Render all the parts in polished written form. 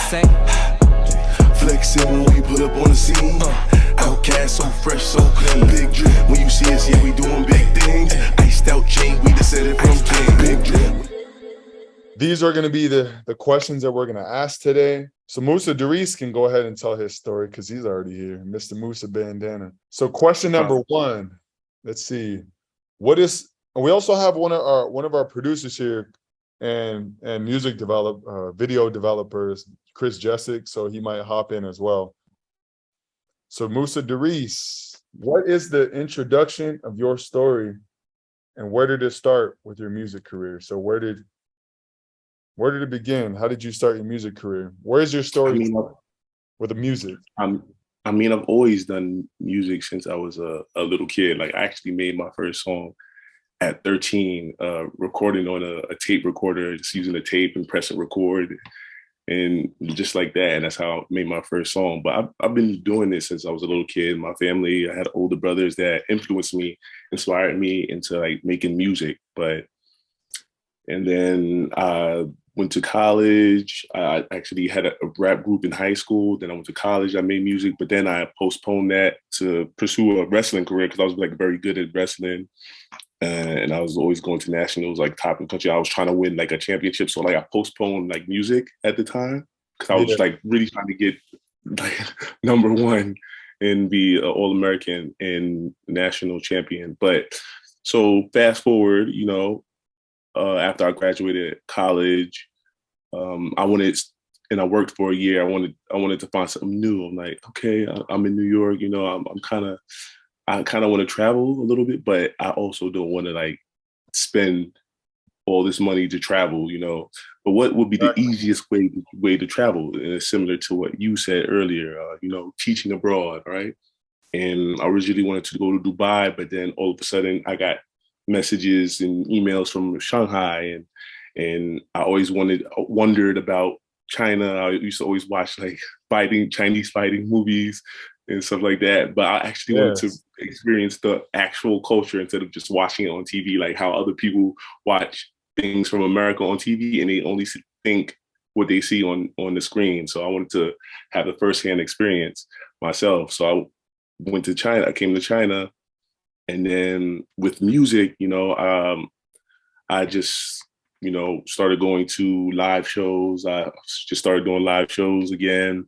say? Flexing when we put up on the scene. Outcast, so fresh, so clean. Big drip. When you see us, yeah, we doing big things. Iced out chain, we just said it from King. Big drip. These are going to be the questions that we're going to ask today. So Musa Darius can go ahead and tell his story because he's already here, Mr. Musa Bandana. So question number one, let's see. We also have one of our producers here and music video developers, Chris Jessic, so he might hop in as well. So Musa Darius, what is the introduction of your story and where did it start with your music career? So where did it begin? How did you start your music career? Where's your story with the music? I've always done music since I was a little kid. Like I actually made my first song at 13, recording on a tape recorder, just using a tape and press and record and just like that. And that's how I made my first song. But I've been doing this since I was a little kid. My family, I had older brothers that influenced me, inspired me into like making music. And then I went to college. I actually had a rap group in high school. Then I went to college. I made music, but then I postponed that to pursue a wrestling career because I was like very good at wrestling. And I was always going to nationals, like top in the country. I was trying to win like a championship. So like I postponed like music at the time because I was like really trying to get like number one and be an All-American and national champion. But so fast forward, after I graduated kind I worked for a year. I wanted to find something new. I'm like, okay, I'm in New York. I kind of want to travel a little bit, but I also don't want to like spend all this money to travel. But what would be the easiest way to travel? And it's similar to what you said earlier. Teaching abroad, right? And I originally wanted to go to Dubai, but then all of a sudden I got messages and emails from Shanghai, and I always wondered about China. I used to always watch like Chinese fighting movies and stuff like that. But I actually wanted to experience the actual culture instead of just watching it on TV, like how other people watch things from America on TV and they only think what they see on the screen. So I wanted to have the firsthand experience myself. So I went to China. I came to China. And then with music, I just, started going to live shows. I just started doing live shows again.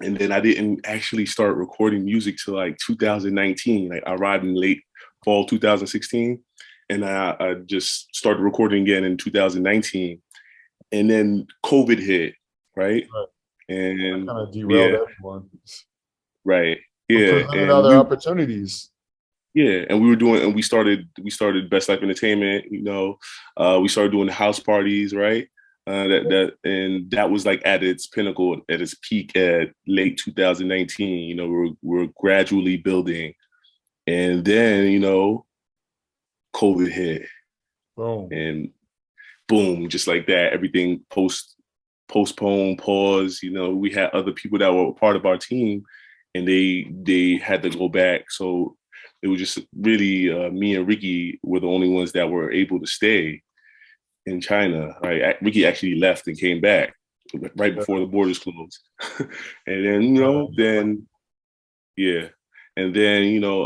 And then I didn't actually start recording music till like 2019. Like I arrived in late fall 2016. And I just started recording again in 2019. And then COVID hit, right? And kind of derailed everyone. Right. Yeah. And other opportunities. Yeah, and we started Best Life Entertainment. We started doing house parties, right? That was like at its pinnacle, at its peak at late 2019. We're gradually building, and then COVID hit, boom, and boom, just like that, everything postponed, pause. We had other people that were part of our team, and they had to go back, so. It was just really me and Ricky were the only ones that were able to stay in China. Right, Ricky actually left and came back right before the borders closed, and then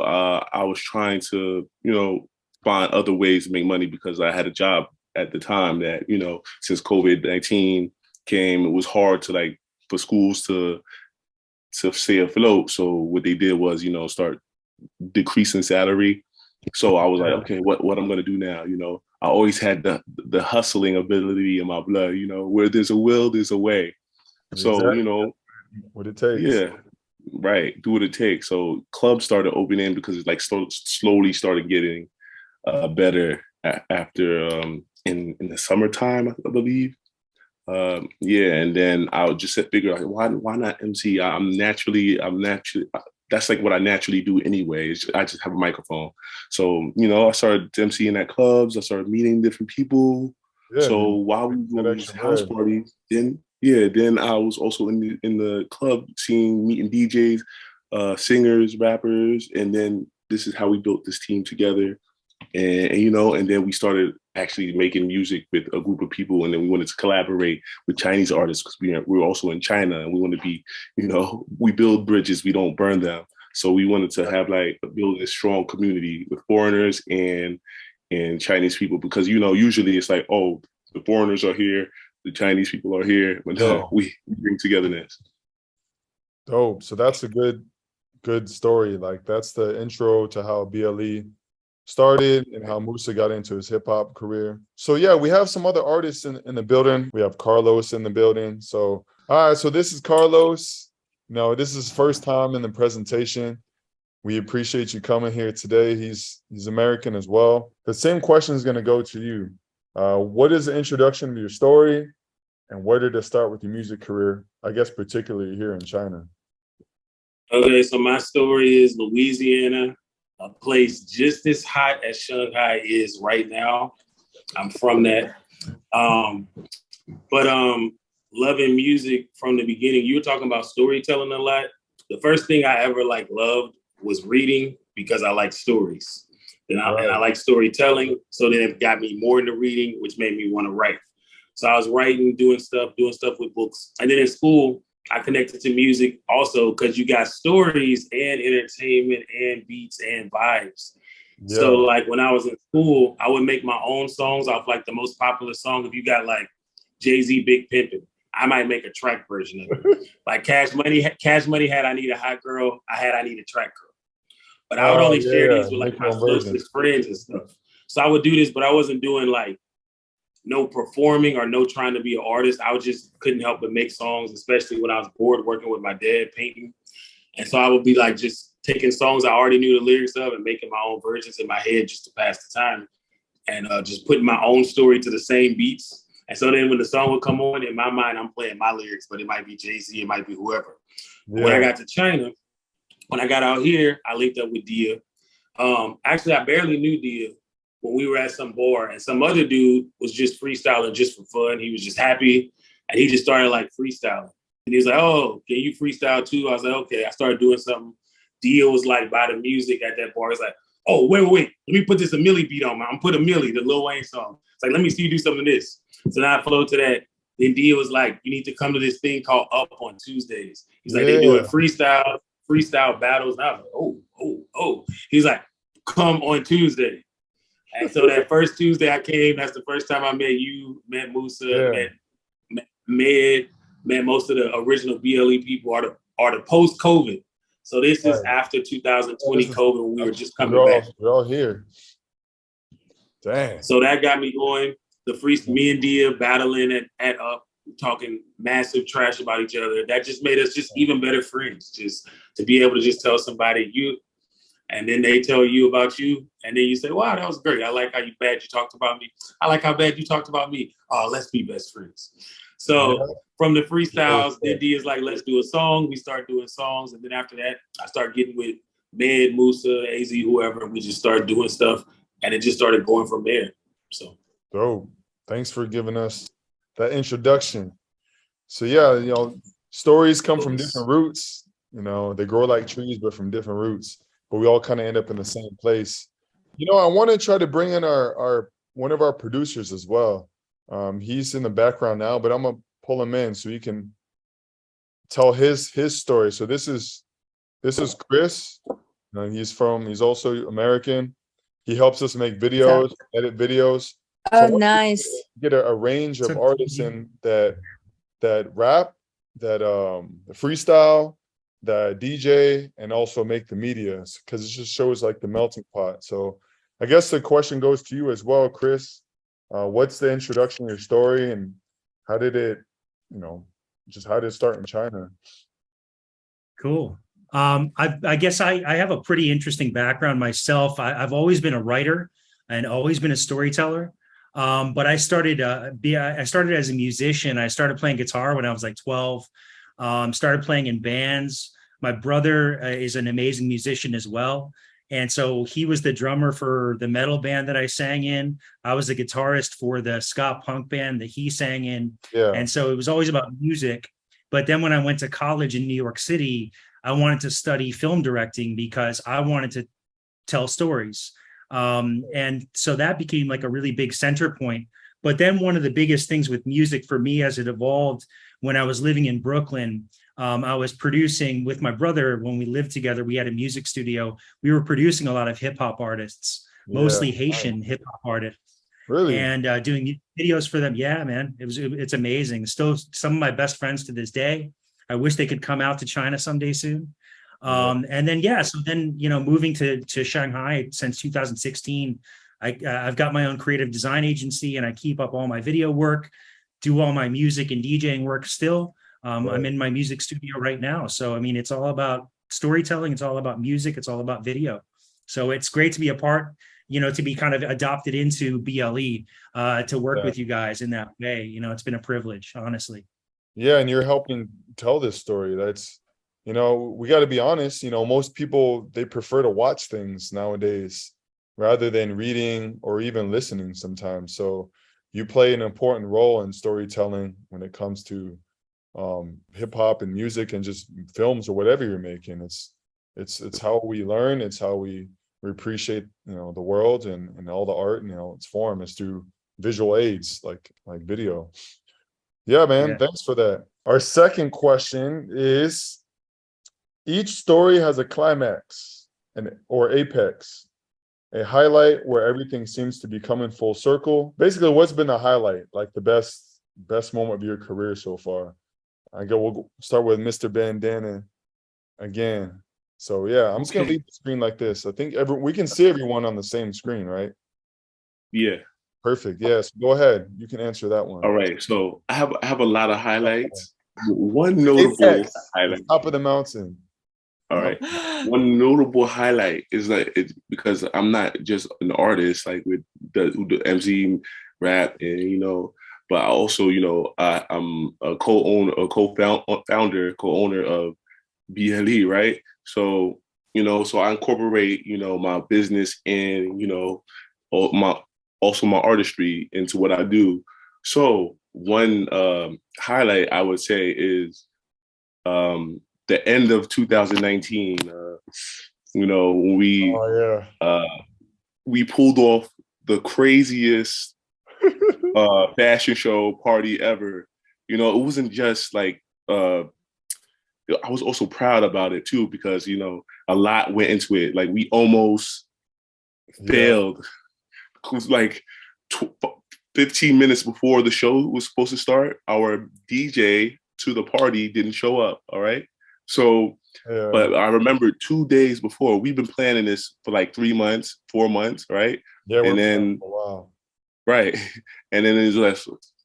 I was trying to find other ways to make money because I had a job at the time that since COVID-19 came, it was hard to for schools to stay afloat. So what they did was start decreasing salary. So I was like, okay, what I'm gonna do now? I always had the hustling ability in my blood. Where there's a will, there's a way. Exactly. So what it takes. Yeah, right. Do what it takes. So clubs started opening because it's slowly started getting better after in the summertime, I believe. And then I would just figure out why not MC? I'm naturally that's like what I naturally do anyway. I just have a microphone. So, I started MCing at clubs. I started meeting different people. Yeah, so while we were doing these house parties, then I was also in the club scene, meeting DJs, singers, rappers. And then this is how we built this team together. And then we started actually making music with a group of people, and then we wanted to collaborate with Chinese artists because we're also in China, and we want to be, we build bridges, we don't burn them. So we wanted to have build a strong community with foreigners and Chinese people, because usually it's like, oh, the foreigners are here, the Chinese people are here, but no, we bring togetherness. Dope. So that's a good story. Like, that's the intro to how BLE started and how Musa got into his hip hop career. So yeah, we have some other artists in the building. We have Carlos in the building. So all right, so this is Carlos. This is his first time in the presentation. We appreciate you coming here today. He's American as well. The same question is going to go to you. What is the introduction to your story, and where did it start with your music career? I guess particularly here in China. Okay, so my story is Louisiana, a place just as hot as Shanghai is right now. I'm from that. But loving music from the beginning. You were talking about storytelling a lot. The first thing I ever loved was reading, because I like stories. And I like storytelling. So then it got me more into reading, which made me want to write. So I was writing, doing stuff with books. And then in school, I connected to music also, because you got stories and entertainment and beats and vibes. Yeah. So when I was in school, I would make my own songs off the most popular song. If you got Jay-Z Big Pimpin', I might make a track version of it. Cash Money had I Need a Hot Girl, I had I Need a Track Girl. But I would only share these with my closest friends and stuff. So I would do this, but I wasn't doing no performing or no trying to be an artist. I just couldn't help but make songs, especially when I was bored working with my dad painting. And so I would be just taking songs I already knew the lyrics of and making my own versions in my head just to pass the time, and just putting my own story to the same beats. And so then when the song would come on, in my mind, I'm playing my lyrics, but it might be Jay-Z, it might be whoever. Yeah. When I got to China, when I got out here, I linked up with Dia. Actually, I barely knew Dia when we were at some bar, and some other dude was just freestyling just for fun. He was just happy, and he just started freestyling. And he was like, "Oh, can you freestyle too?" I was like, "Okay." I started doing something. Dia was by the music at that bar. He's like, "Oh, wait. Let me put this a Millie beat on. I'm put a Millie, the Lil Wayne song." It's like, "Let me see you do some of this." So now I flowed to that. Then Dia was like, "You need to come to this thing called Up on Tuesdays." He's like, "They doing freestyle battles." And I was like, oh. He's like, "Come on Tuesday." And so that first Tuesday I came, that's the first time I met you, met Musa, met most of the original BLE people, are the post-COVID. So this is after 2020 COVID, when we were just coming back. We're all here. Dang. So that got me going. Me and Dia battling at Up, talking massive trash about each other. That just made us just even better friends. Just to be able to just tell somebody you, and then they tell you about you, and then you say, "Wow, that was great. I like how bad you talked about me. I like how bad you talked about me. Oh, let's be best friends." So from the freestyles, then Dia's like, "Let's do a song." We start doing songs, and then after that, I start getting with Med, Musa, AZ, whoever, and we just started doing stuff, and it just started going from there. So dope. Thanks for giving us that introduction. So yeah, stories come from different roots. They grow like trees, but from different roots. But we all kind of end up in the same place. I want to try to bring in our one of our producers as well. He's in the background now, but I'm gonna pull him in so he can tell his story. So this is Chris. He's also American. He helps us make videos, edit videos. Oh, so nice. Get a range of artists in that rap, that freestyle, the DJ, and also make the media, because it just shows the melting pot. So I guess the question goes to you as well, Chris. What's the introduction of your story, and how did it, how did it start in China? Cool. I guess I have a pretty interesting background myself. I've always been a writer and always been a storyteller. But I started as a musician. I started playing guitar when I was 12. Started playing in bands. My brother is an amazing musician as well. And so he was the drummer for the metal band that I sang in. I was the guitarist for the ska punk band that he sang in. Yeah. And so it was always about music. But then when I went to college in New York City, I wanted to study film directing because I wanted to tell stories. And so that became like a really big center point. But then one of the biggest things with music for me as it evolved when I was living in Brooklyn, I was producing with my brother when we lived together. We had a music studio. We were producing a lot of hip hop artists, mostly Haitian hip hop artists. Really? And doing videos for them. Yeah, man, it's amazing. Still some of my best friends to this day. I wish they could come out to China someday soon. And then, so then, moving to Shanghai since 2016, I've got my own creative design agency, and I keep up all my video work, do all my music and DJing work still. I'm in my music studio right now. So, I mean, it's all about storytelling. It's all about music. It's all about video. So it's great to be a part, to be kind of adopted into BLE, to work with you guys in that way. It's been a privilege, honestly. Yeah. And you're helping tell this story. That's, we got to be honest, most people, they prefer to watch things nowadays rather than reading or even listening sometimes. So you play an important role in storytelling when it comes to hip hop and music and just films or whatever you're making. It's how we learn. It's how we appreciate, the world and all the art, its form is through visual aids like video. Yeah, man. Yeah. Thanks for that. Our second question is, each story has a climax or apex, a highlight where everything seems to be coming full circle. Basically, what's been the highlight, like the best moment of your career so far? We'll start with Mr. Bandana again. So yeah, I'm just gonna leave the screen like this. I think we can see everyone on the same screen, right? Yeah. Perfect. Yes. Go ahead. You can answer that one. All right. So I have a lot of highlights. One notable highlight. Top of the mountain. All right. One notable highlight is that because I'm not just an artist like with the MC rap and but I also I'm a co-owner of BLE, right? So so I incorporate my business and also my artistry into what I do. So one highlight I would say is the end of 2019, when we pulled off the craziest fashion show party ever. It wasn't just like I was also proud about it too, because a lot went into it. Like we almost failed. It was like 15 minutes before the show was supposed to start, our DJ to the party didn't show up. All right. So, but I remember 2 days before, we've been planning this for like 3 months, 4 months, right? Yeah. And then, right. And then it was like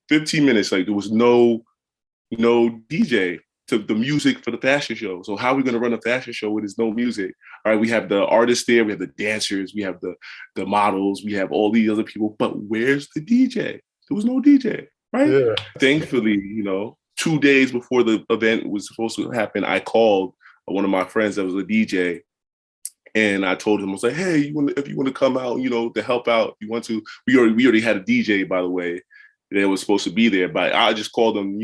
15 minutes, like there was no DJ to the music for the fashion show. So how are we going to run a fashion show when there's no music? All right, we have the artists there, we have the dancers, we have the models, we have all these other people, but where's the DJ? There was no DJ, right? Yeah. Thankfully, 2 days before the event was supposed to happen, I called one of my friends that was a DJ, and I told him, I was like, hey, if you want to come out, to help out, you want to, we already had a DJ, by the way, that was supposed to be there, but I just called him,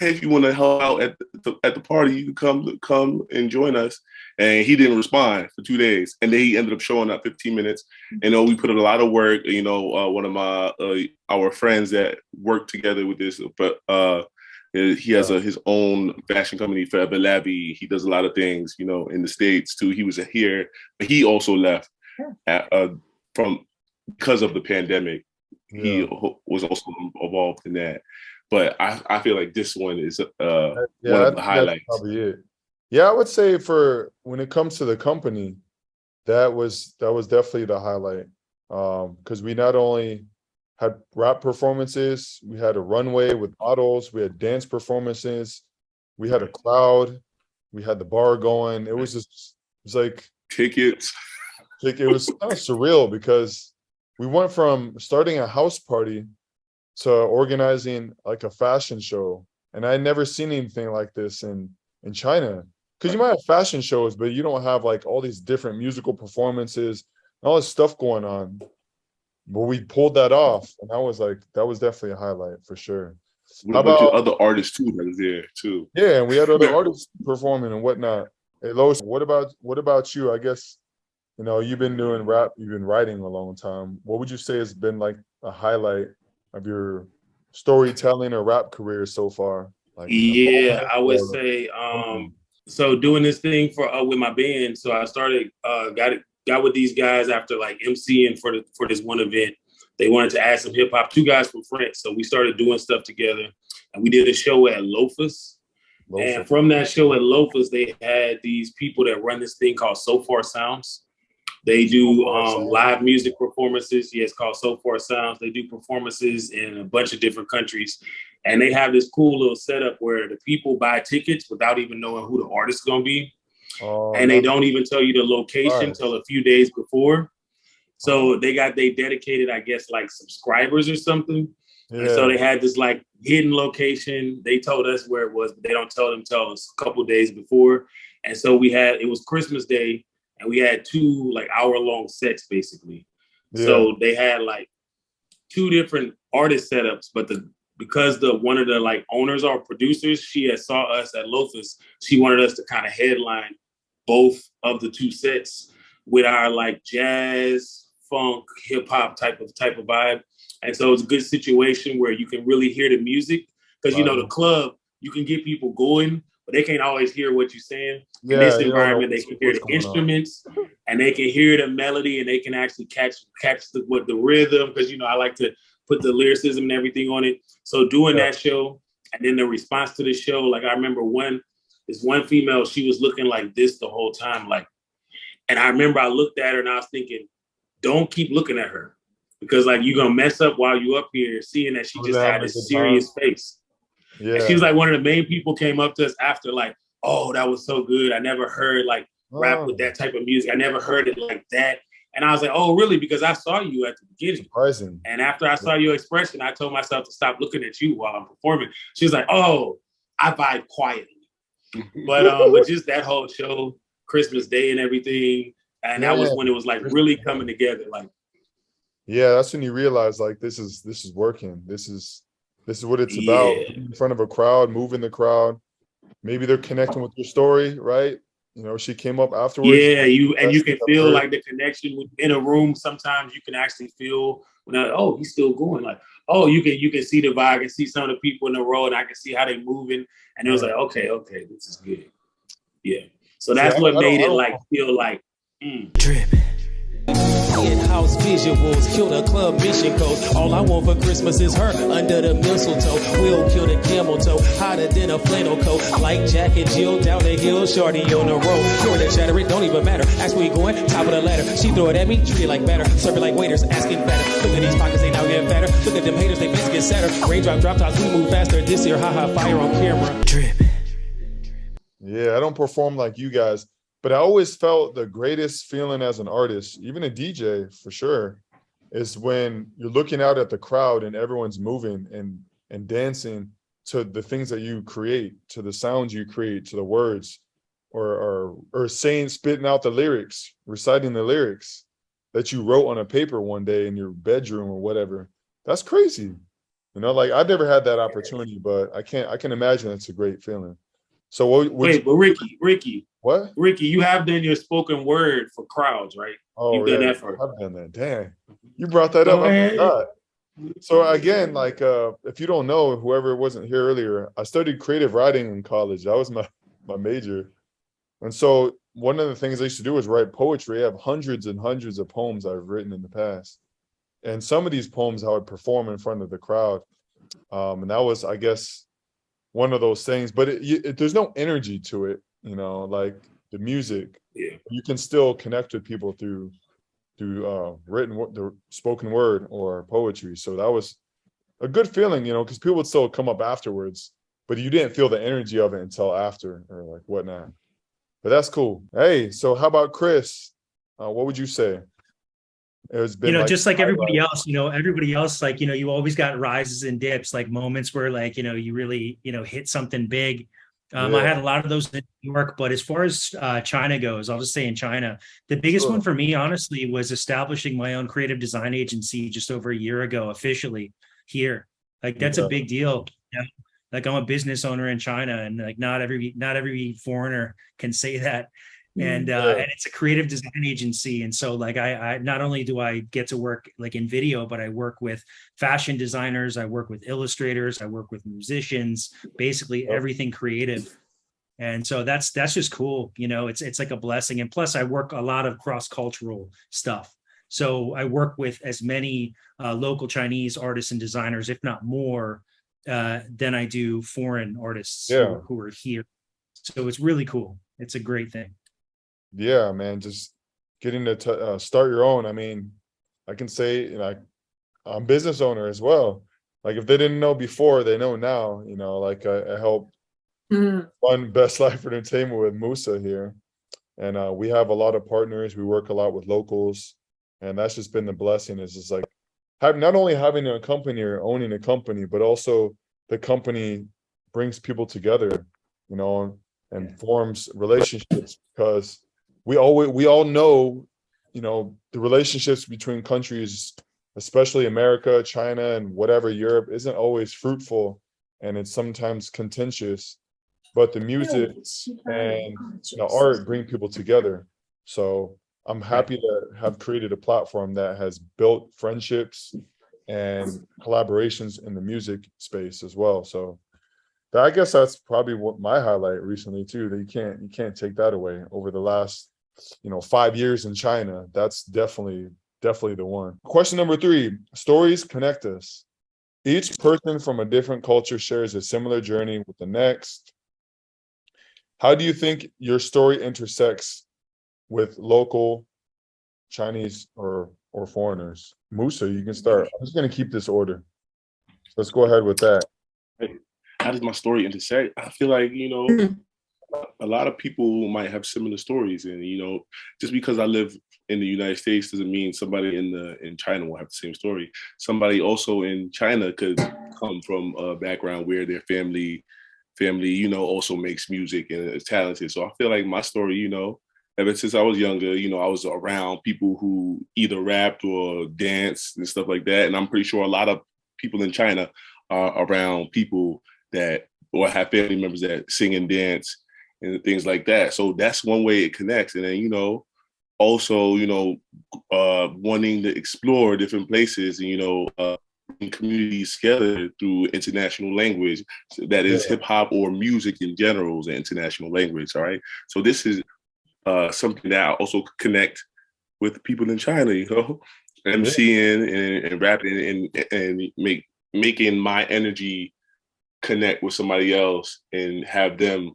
hey, if you want to help out at the party, you can come and join us. And he didn't respond for 2 days. And then he ended up showing up 15 minutes. And we put in a lot of work. One of our friends that worked together with this, but he has his own fashion company, Forever Labby. He does a lot of things, in the States too. He was here, but he also left because of the pandemic. Yeah. He was also involved in that. But I feel like this one is one of the highlights. That's probably it. Yeah, I would say for when it comes to the company, that was definitely the highlight. Because we not only had rap performances, we had a runway with models, we had dance performances, we had a crowd, we had the bar going. It was like tickets. It was kind of surreal because we went from starting a house party to organizing like a fashion show. And I had never seen anything like this in China. Because you might have fashion shows, but you don't have like all these different musical performances, all this stuff going on. But we pulled that off, and that was definitely a highlight for sure. How about other artists too that was there too? Yeah, and we had other artists performing and whatnot. Hey, Lois, what about you? I guess you know, you've been doing rap, you've been writing a long time. What would you say has been like a highlight of your storytelling or rap career so far? Like, Yeah, I would say so doing this thing for with my band. So I started got with these guys after like MCing for this one event. They wanted to add some hip hop. Two guys from France, so we started doing stuff together, and we did a show at Loafers. And from that show at Loafers, they had these people that run this thing called So Far Sounds. They do live music performances. Yeah, it's called So Far Sounds. They do performances in a bunch of different countries. And they have this cool little setup where the people buy tickets without even knowing who the artist is going to be. And they don't even tell you the location till a few days before. So they dedicated, I guess, like subscribers or something. Yeah. And so they had this like hidden location. They told us where it was, but they don't tell them till us a couple days before. And so it was Christmas Day, and we had 2 like hour-long sets basically. Yeah. So they had like 2 different artist setups, but because one of the like owners or producers, she had saw us at Loafers, she wanted us to kind of headline both of the 2 sets with our like jazz, funk, hip hop type of vibe. And so it's a good situation where you can really hear the music, because you know the club, you can get people going, but they can't always hear what you're saying. In this environment, they can hear the instruments and they can hear the melody, and they can actually catch the rhythm, because I like to put the lyricism and everything on it. So doing that show, and then the response to the show, like I remember this one female, she was looking like this the whole time, like, and I remember I looked at her and I was thinking, don't keep looking at her, because like you're gonna mess up while you up here, seeing that she just had a serious face. Yeah. And she was like one of the main people came up to us after, like, oh, that was so good. I never heard like rap with that type of music. I never heard it like that. And I was like, oh, really? Because I saw you at the beginning. Surprising. And after I saw your expression, I told myself to stop looking at you while I'm performing. She was like, oh, I vibe quietly. But just that whole show, Christmas Day and everything. And that was when it was like really coming together. Like, yeah, that's when you realize like this is working. This is what it's about. In front of a crowd, moving the crowd. Maybe they're connecting with your story, right? She came up afterwards. Yeah, you can feel like the connection in a room. Sometimes you can actually feel oh, he's still going. Like, oh, you can see the vibe. I can see some of the people in the row, and I can see how they're moving. And it was like, okay, this is good. Yeah. So that's what made it like feel like drip. In-house visuals, kill the club mission codes. All I want for Christmas is her under the mistletoe. We'll kill the camel toe, hotter than a flannel coat. Like Jack and Jill down the hill, shorty on the road. Sure the chatter, it don't even matter. Ask where you going, top of the ladder. She throw it at me, treat it like batter. Serve it like waiters, asking better. Look at these pockets, they now get fatter. Look at them haters, they face get sadder. Raindrop, drop tops, we move faster. This year, haha, fire on camera. Drip. Yeah, I don't perform like you guys. But I always felt the greatest feeling as an artist, even a DJ for sure, is when you're looking out at the crowd and everyone's moving and dancing to the things that you create, to the sounds you create, to the words, or spitting out the lyrics, reciting the lyrics that you wrote on a paper one day in your bedroom or whatever. That's crazy. Like I've never had that opportunity, but I can imagine it's a great feeling. So but Ricky. What? Ricky, you have done your spoken word for crowds, right? Oh, You've done that for. I've done that. Damn. You brought that up. I forgot. So again, like if you don't know, whoever wasn't here earlier, I studied creative writing in college. That was my major. And so one of the things I used to do was write poetry. I have hundreds and hundreds of poems I've written in the past. And some of these poems I would perform in front of the crowd. And that was, I guess, one of those things. But there's no energy to it. Like the music, you can still connect with people through the spoken word or poetry. So that was a good feeling, because people would still come up afterwards, but you didn't feel the energy of it until after or like whatnot. But that's cool. Hey, so how about Chris? What would you say? It's been just like everybody else, like, you always got rises and dips, like moments where like, you really, hit something big. I had a lot of those in New York, but as far as China goes, I'll just say in China, the biggest one for me, honestly, was establishing my own creative design agency just over a year ago, officially here. Like that's a big deal. Like I'm a business owner in China, and like not every foreigner can say that. and it's a creative design agency. And so like I not only do I get to work like in video, but I work with fashion designers, I work with illustrators, I work with musicians, basically everything creative. And so that's just cool. You know, it's like a blessing. And plus I work a lot of cross-cultural stuff. So I work with as many local Chinese artists and designers, if not more, than I do foreign artists who are here. So it's really cool. It's a great thing. Yeah, man, just getting to start your own. I mean, I can say, like, I'm a business owner as well. Like, if they didn't know before, they know now. You know, like I helped run Best Life Entertainment with Musa here, and we have a lot of partners. We work a lot with locals, and that's just been the blessing. Is just like not only having a company or owning a company, but also the company brings people together, you know, and forms relationships, because we all know, you know, the relationships between countries, especially America, China, and whatever, Europe, isn't always fruitful, and it's sometimes contentious, but the music and the art bring people together. So I'm happy to have created a platform that has built friendships and collaborations in the music space as well. So I guess that's probably what my highlight recently too, that you can't take that away. Over the last, 5 years in China, that's definitely the one. Question number 3, stories connect us. Each person from a different culture shares a similar journey with the next. How do you think your story intersects with local Chinese or foreigners? Musa, you can start. I'm just going to keep this order. So let's go ahead with that. How does my story intersect? I feel like, a lot of people might have similar stories, and just because I live in the United States doesn't mean somebody in China will have the same story. Somebody also in China could come from a background where their family, also makes music and is talented. So I feel like my story, ever since I was younger, I was around people who either rapped or danced and stuff like that. And I'm pretty sure a lot of people in China are around people that, or have family members that sing and dance and things like that. So that's one way it connects. And then, also, wanting to explore different places and, bring communities together through international language. So that is hip hop or music in general is an international language. All right. So this is something that I also connect with people in China, MCing and rapping and making my energy connect with somebody else and have them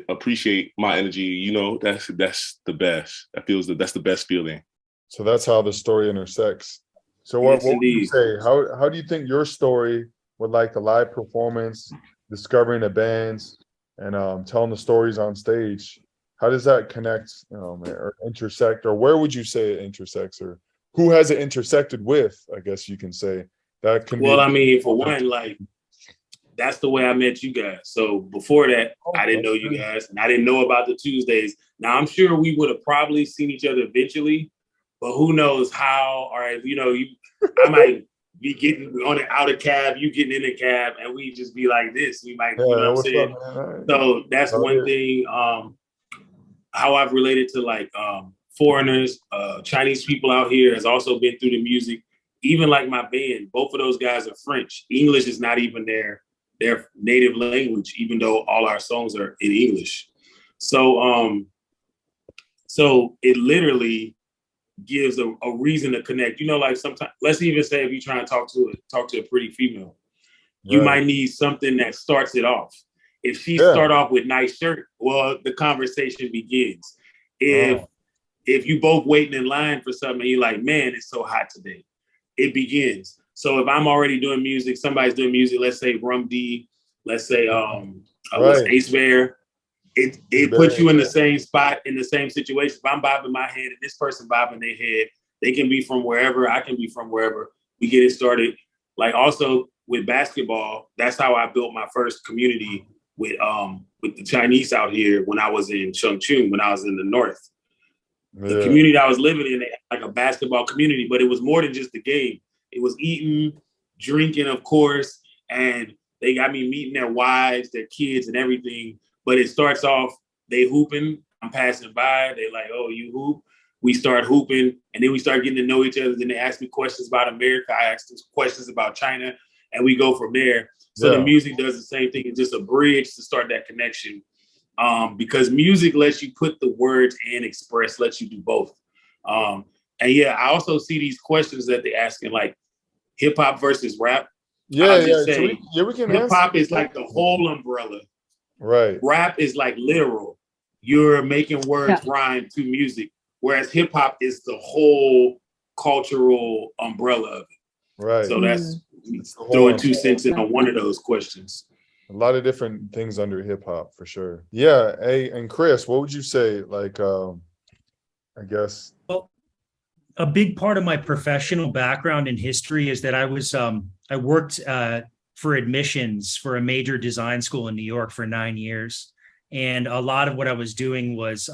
appreciate my energy. That's the best. That's the best feeling. So that's how the story intersects. So what would you say? How do you think your story with like the live performance, discovering the bands, and telling the stories on stage, how does that connect, or intersect, or where would you say it intersects, or who has it intersected with? I guess you can say that can. Well, I mean, for one, like, that's the way I met you guys. So before that, I didn't know you guys, and I didn't know about the Tuesdays. Now I'm sure we would have probably seen each other eventually, but who knows how? Or I might be getting on an outer cab, you getting in a cab, and we just be like this. We might, you know what I'm saying? So that's one thing. How I've related to like foreigners, Chinese people out here has also been through the music. Even like my band, both of those guys are French. English is not even their native language, even though all our songs are in English. So so it literally gives a reason to connect. Like sometimes, let's even say if you try and talk to a pretty female, you might need something that starts it off. If she start off with nice shirt, well, the conversation begins. If you both waiting in line for something and you're like, man, it's so hot today, it begins. So if I'm already doing music, somebody's doing music, let's say Rum D, let's say Ace Bear, it puts you in the same spot, in the same situation. If I'm bobbing my head and this person bobbing their head, they can be from wherever, I can be from wherever. We get it started. Like also with basketball, that's how I built my first community with the Chinese out here when I was in Chongqing, when I was in the north. The community I was living in, like a basketball community, but it was more than just the game. It was eating, drinking, of course, and they got me meeting their wives, their kids, and everything. But it starts off, they hooping, I'm passing by. They're like, "Oh, you hoop?" We start hooping, and then we start getting to know each other. Then they ask me questions about America. I ask them questions about China, and we go from there. So the music does the same thing. It's just a bridge to start that connection. Because music lets you put the words and express, lets you do both. And yeah, I also see these questions that they're asking, like hip hop versus rap. Yeah, yeah. Say, we can hip hop is like the whole umbrella. Right. Rap is like literal. You're making words rhyme to music, whereas hip hop is the whole cultural umbrella of it. Right. So that's throwing 2 cents in on one of those questions. A lot of different things under hip hop for sure. Yeah. Hey, and Chris, what would you say? Like, I guess. Well, a big part of my professional background in history is that I worked for admissions for a major design school in New York for 9 years. And a lot of what I was doing was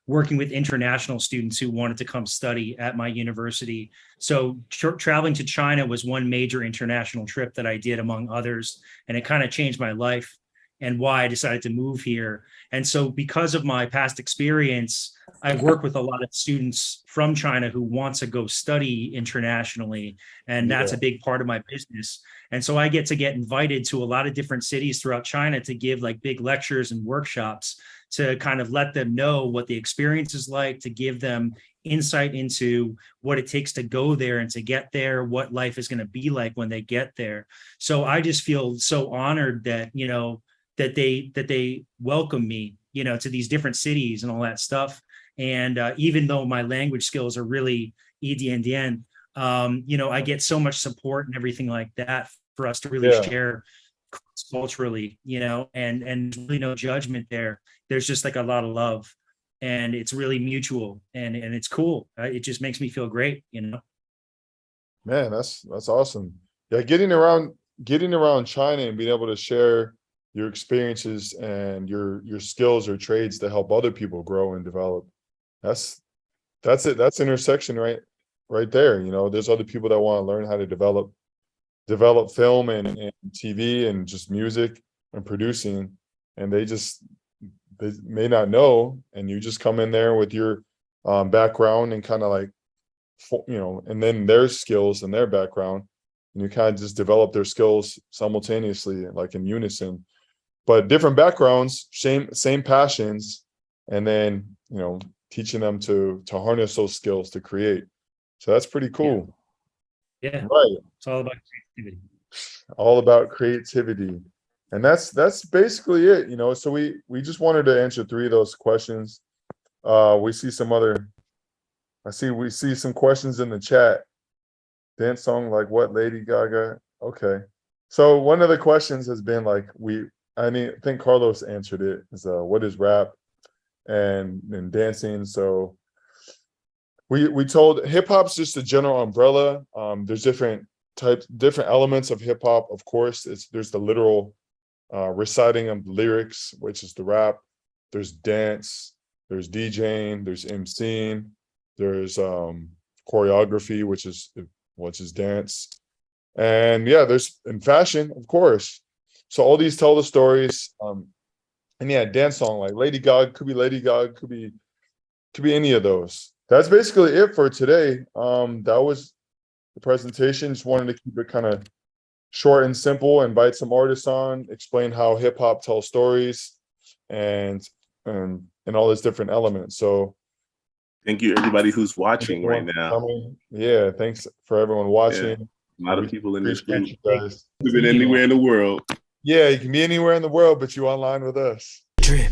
working with international students who wanted to come study at my university. So traveling to China was one major international trip that I did, among others, and it kind of changed my life and why I decided to move here. And so because of my past experience, I work with a lot of students from China who want to go study internationally, and that's a big part of my business. And so I get invited to a lot of different cities throughout China to give like big lectures and workshops to kind of let them know what the experience is like, to give them insight into what it takes to go there and to get there, what life is going to be like when they get there. So I just feel so honored that, you know, that they welcome me, you know, to these different cities and all that stuff. And even though my language skills are really EDNDN, you know, I get so much support and everything like that for us to really share culturally, you know, and really no judgment there. There's just like a lot of love, and it's really mutual, and it's cool. It just makes me feel great, you know. Man, that's awesome. Yeah, getting around China and being able to share your experiences and your skills or trades to help other people grow and develop. That's it. That's intersection right there. You know, there's other people that want to learn how to develop film and TV and just music and producing, and they may not know, and you just come in there with your background and kind of like, you know, and then their skills and their background, and you kind of just develop their skills simultaneously, like in unison, but different backgrounds, same passions, and then, you know, teaching them to harness those skills to create. So that's pretty cool. Yeah. Right. It's all about creativity. All about creativity. And that's basically it, you know. So we just wanted to answer 3 of those questions. We see some questions in the chat. Dance song like what, Lady Gaga? Okay. So one of the questions has been like, I think Carlos answered it, is what is rap and dancing. So we told hip hop's just a general umbrella. There's different elements of hip hop. Of course, there's the literal reciting of lyrics, which is the rap. There's dance, there's DJing, there's MCing, there's choreography, which is dance, and there's in fashion, of course. So all these tell the stories. And dance song like Lady Gaga, could be Lady Gaga, could be any of those. That's basically it for today. That was the presentation. Just wanted to keep it kind of short and simple, invite some artists on, explain how hip hop tells stories and all these different elements. So thank you everybody who's watching right now. Yeah, thanks for everyone watching. A lot of people in this group. You guys. You've been anywhere in the world. Yeah, you can be anywhere in the world, but you online with us. Drip.